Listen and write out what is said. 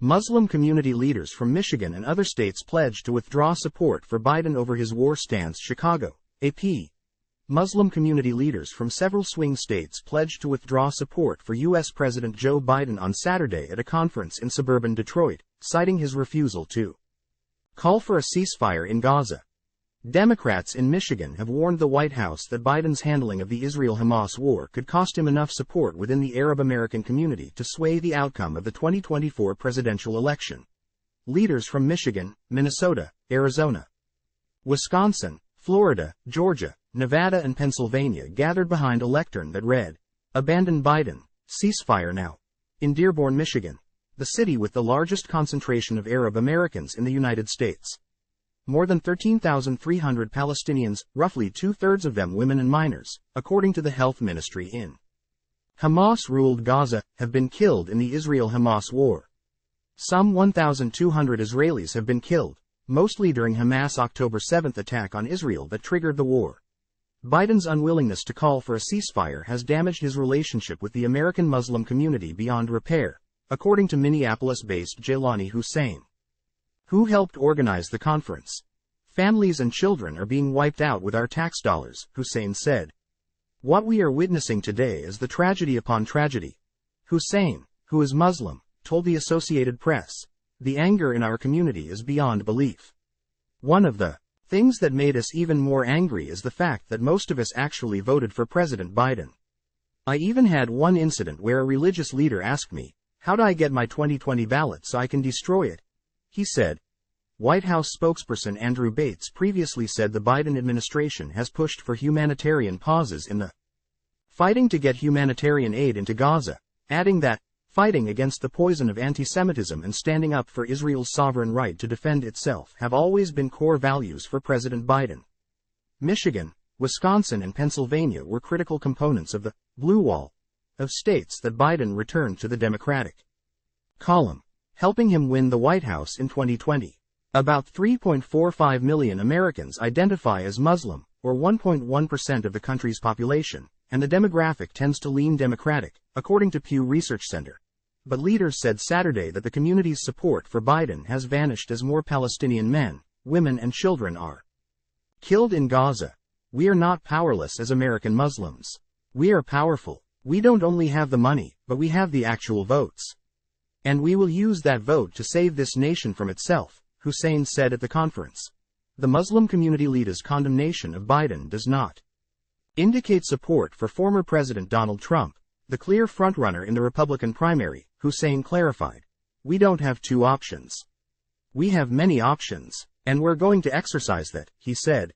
Muslim community leaders from Michigan and other states pledged to withdraw support for Biden over his war stance. Chicago, AP. Muslim community leaders from several swing states pledged to withdraw support for U.S. President Joe Biden on Saturday at a conference in suburban Detroit, citing his refusal to call for a ceasefire in Gaza. Democrats in Michigan have warned the White House that Biden's handling of the Israel-Hamas war could cost him enough support within the Arab American community to sway the outcome of the 2024 presidential election. Leaders from Michigan, Minnesota, Arizona, Wisconsin, Florida, Georgia, Nevada and Pennsylvania gathered behind a lectern that read, "Abandon Biden, ceasefire now," in Dearborn, Michigan, the city with the largest concentration of Arab Americans in the United States. More than 13,300 Palestinians, roughly two-thirds of them women and minors, according to the health ministry in Hamas-ruled Gaza, have been killed in the Israel-Hamas war. Some 1,200 Israelis have been killed, mostly during Hamas' October 7 attack on Israel that triggered the war. Biden's unwillingness to call for a ceasefire has damaged his relationship with the American Muslim community beyond repair, according to Minneapolis-based Jailani Hussein, who helped organize the conference. "Families and children are being wiped out with our tax dollars," Hussein said. "What we are witnessing today is the tragedy upon tragedy." Hussein, who is Muslim, told the Associated Press, "The anger in our community is beyond belief. One of the things that made us even more angry is the fact that most of us actually voted for President Biden. I even had one incident where a religious leader asked me, 'How do I get my 2020 ballot so I can destroy it?' he said." White House spokesperson Andrew Bates previously said the Biden administration has pushed for humanitarian pauses in the fighting to get humanitarian aid into Gaza, adding that, "Fighting against the poison of anti-Semitism and standing up for Israel's sovereign right to defend itself have always been core values for President Biden." Michigan, Wisconsin and Pennsylvania were critical components of the blue wall of states that Biden returned to the Democratic column, helping him win the White House in 2020. About 3.45 million Americans identify as Muslim, or 1.1% of the country's population, and the demographic tends to lean Democratic, according to Pew Research Center. But leaders said Saturday that the community's support for Biden has vanished as more Palestinian men, women and children are killed in Gaza. "We are not powerless as American Muslims. We are powerful. We don't only have the money, but we have the actual votes. And we will use that vote to save this nation from itself," Hussein said at the conference. The Muslim community leader's condemnation of Biden does not indicate support for former President Donald Trump, the clear frontrunner in the Republican primary. Hussein clarified, "We don't have two options. We have many options, and we're going to exercise that," he said.